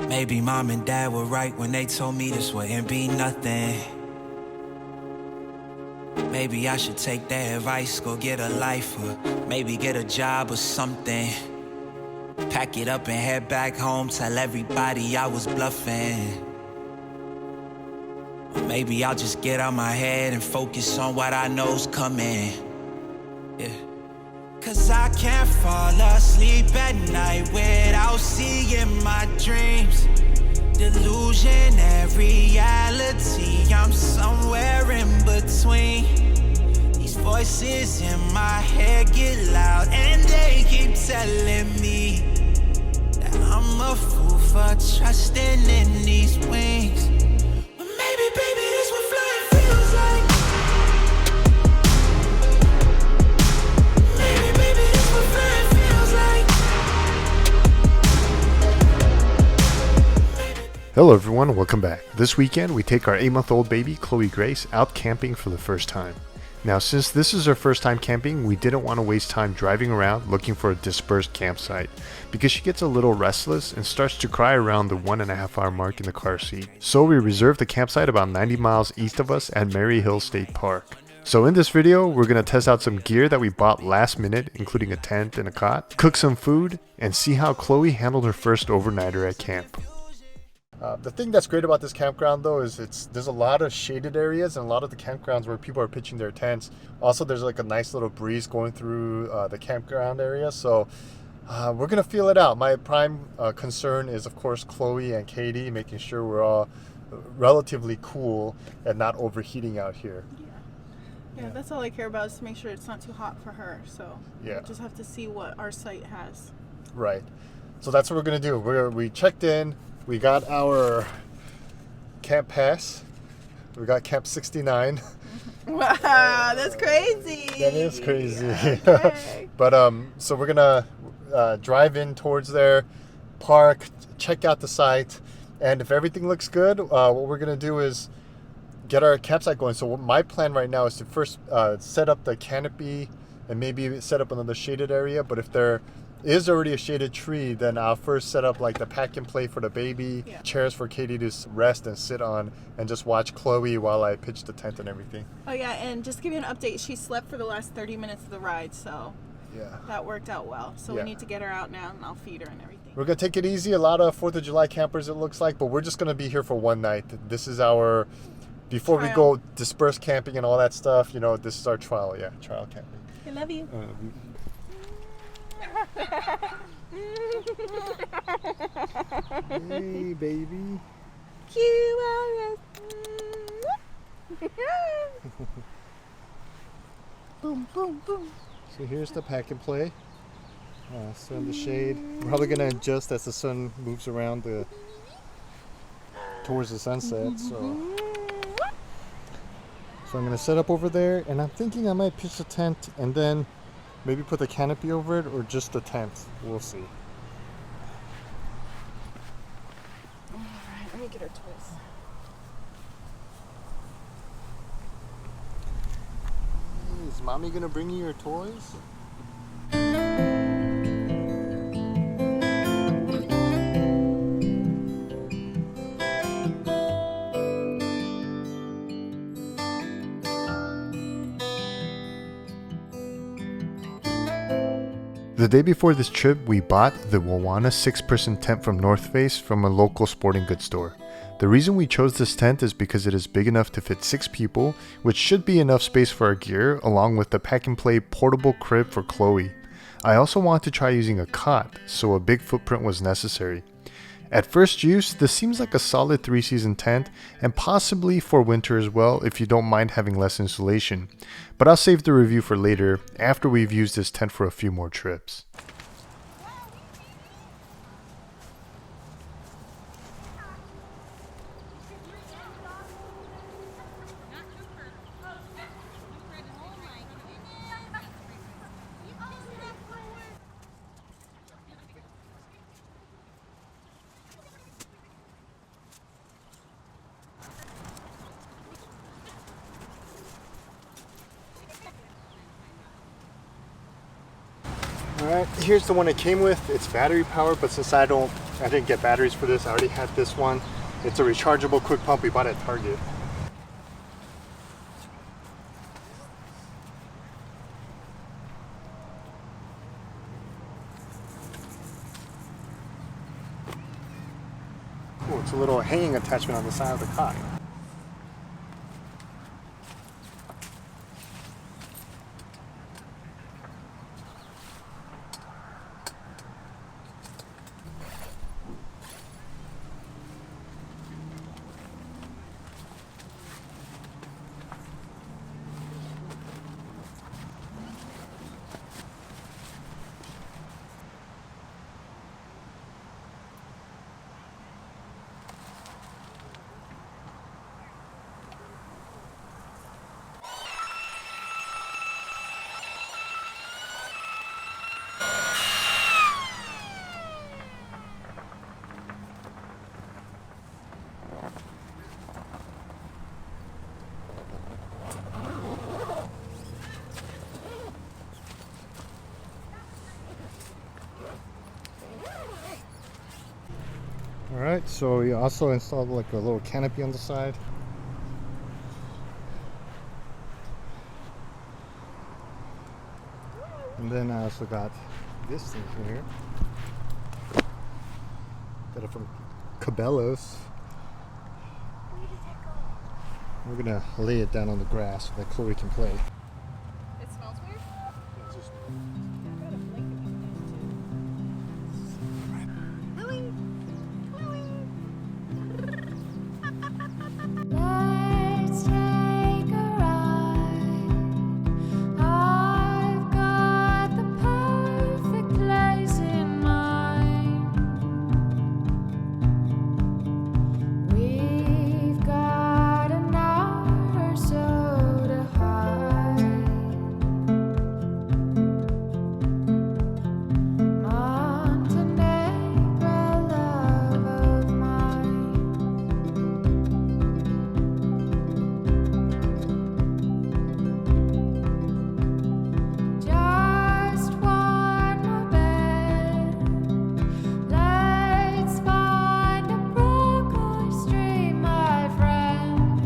Maybe mom and dad were right when they told me this wouldn't be nothing. Maybe I should take their advice, go get a life, or maybe get a job or something. Pack it up and head back home, tell everybody I was bluffing. Or maybe I'll just get out my head and focus on what I know's coming. Yeah. Cause I can't fall asleep at night without seeing my dreams. Delusionary reality, I'm somewhere in between. These voices in my head get loud and they keep telling me that I'm a fool for trusting in these wings. But maybe, baby, this what flying feels like. Maybe, baby, this what flying feels like. Hello everyone, welcome back. This weekend we take our 8-month-old baby Chloe Grace out camping for the first time. Now since this is her first time camping, we didn't want to waste time driving around looking for a dispersed campsite because she gets a little restless and starts to cry around the 1.5 hour mark in the car seat. So we reserved the campsite about 90 miles east of us at Mary Hill State Park. So in this video, we're going to test out some gear that we bought last minute, including a tent and a cot, cook some food, and see how Chloe handled her first overnighter at camp. The thing that's great about this campground though is there's a lot of shaded areas and a lot of the campgrounds where people are pitching their tents. Also, there's like a nice little breeze going through the campground area, so we're gonna feel it out. My prime concern is of course Chloe and Katie, making sure we're all relatively cool and not overheating out here. Yeah, that's all I care about, is to make sure it's not too hot for her. So yeah, we'll just have to see what our site has. Right. So that's what we're gonna do. We checked in. We got our camp pass. We got Camp 69. Wow, that's crazy. That is crazy. Okay. But so we're gonna drive in towards there, park, check out the site, and if everything looks good, what we're gonna do is get our campsite going. So my plan right now is to first set up the canopy and maybe set up another shaded area. But if there is already a shaded tree, then I'll first set up like the pack and play for the baby, chairs for Katie to rest and sit on, and just watch Chloe while I pitch the tent and everything. Oh yeah, and just to give you an update, she slept for the last 30 minutes of the ride, so yeah, that worked out well. So we need to get her out now and I'll feed her and everything. We're gonna take it easy. A lot of 4th of July campers it looks like, but we're just gonna be here for one night. This is our, before we go disperse camping and all that stuff, you know, this is our trial camping. I love you. Hey, baby. Cute. Boom, boom, boom. So here's the pack and play. Sit in the shade. We're probably gonna adjust as the sun moves around towards the sunset. So I'm gonna set up over there, and I'm thinking I might pitch a tent and then maybe put the canopy over it, or just the tent. We'll see. Alright, let me get her toys. Is mommy gonna bring you your toys? The day before this trip, we bought the Wawana 6-person tent from North Face from a local sporting goods store. The reason we chose this tent is because it is big enough to fit 6 people, which should be enough space for our gear, along with the pack and play portable crib for Chloe. I also wanted to try using a cot, so a big footprint was necessary. At first use, this seems like a solid 3-season tent, and possibly for winter as well if you don't mind having less insulation. But I'll save the review for later, after we've used this tent for a few more trips. Alright, here's the one it came with. It's battery powered, but since I don't I didn't get batteries for this. I already had this one. It's a rechargeable quick pump we bought at Target. Oh, it's a little hanging attachment on the side of the cot. Alright, so we also installed like a little canopy on the side. And then I also got this thing here. Got it from Cabela's. We're gonna lay it down on the grass so that Chloe can play. It smells weird? It's just Let's take a ride. I've got the perfect place in mind. We've got an hour or so to hide. Montenegro, love of mine. Just one more bed. Let's find a brook or stream, my friend.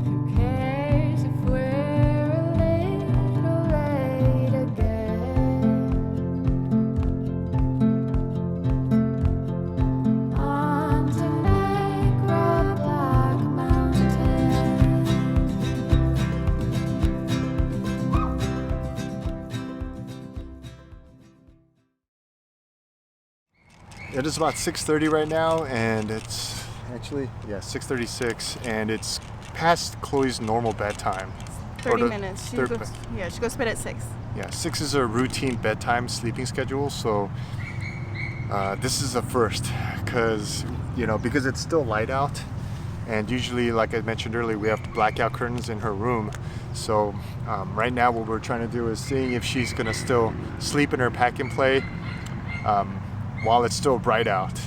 Who cares if we're a little late again? Montenegro, Black Mountain. It is about 6:30 right now, and it's actually 6:36, and it's past Chloe's normal bedtime. 30 Or the minutes. She third goes, yeah, she goes to bed at 6. Yeah, 6 is a routine bedtime sleeping schedule, so this is a first, because it's still light out, and usually, like I mentioned earlier, we have blackout curtains in her room. So right now, what we're trying to do is seeing if she's gonna still sleep in her pack and play while it's still bright out.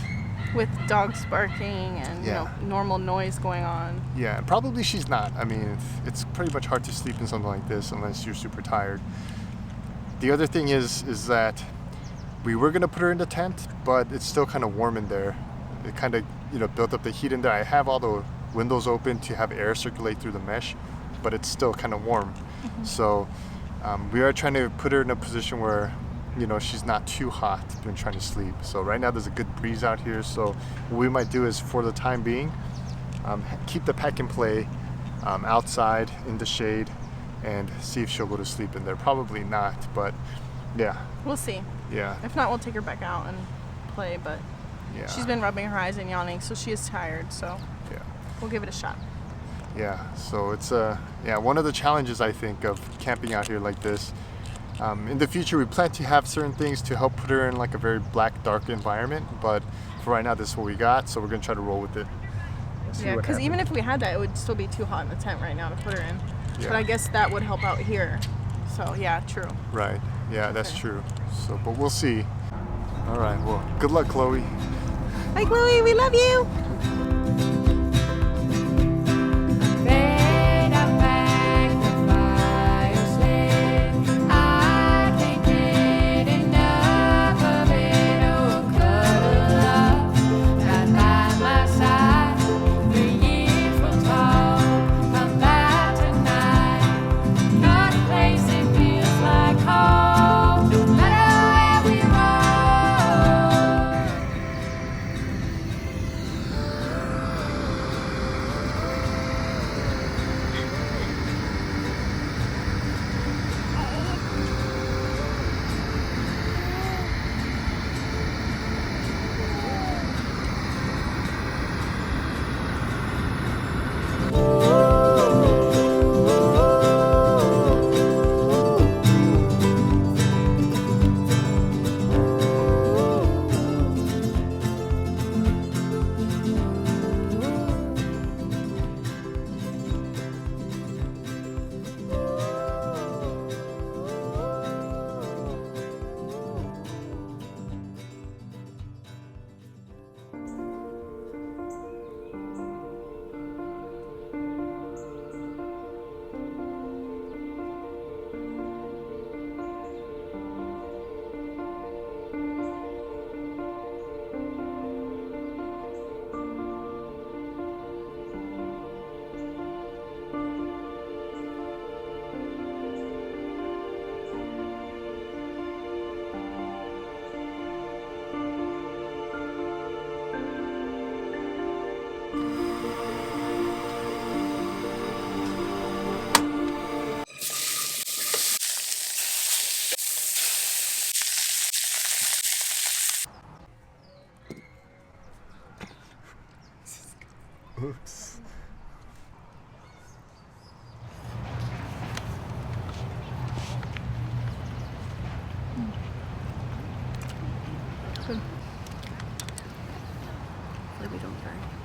With dogs barking and normal noise going on. Yeah, and probably she's not. I mean, it's pretty much hard to sleep in something like this unless you're super tired. The other thing is that we were gonna put her in the tent, but it's still kind of warm in there. It kind of built up the heat in there. I have all the windows open to have air circulate through the mesh, but it's still kind of warm. So we are trying to put her in a position where she's not too hot when trying to sleep. So right now there's a good breeze out here. So what we might do is, for the time being, keep the pack and play outside in the shade and see if she'll go to sleep in there. Probably not, but yeah. We'll see. Yeah. If not, we'll take her back out and play, but Yeah. she's been rubbing her eyes and yawning, so she is tired, so Yeah. we'll give it a shot. Yeah. So it's one of the challenges, I think, of camping out here like this. In the future, we plan to have certain things to help put her in like a very black, dark environment, but for right now, this is what we got, so we're gonna try to roll with it. Yeah, because even if we had that, it would still be too hot in the tent right now to put her in. Yeah. But I guess that would help out here. So yeah, true. Right. Yeah, that's Okay. true. So, but we'll see. All right. Well, good luck, Chloe. Hi, Chloe. We love you. Then I packed the fire sled. I can't get enough of Oops. Good. Hopefully we don't die.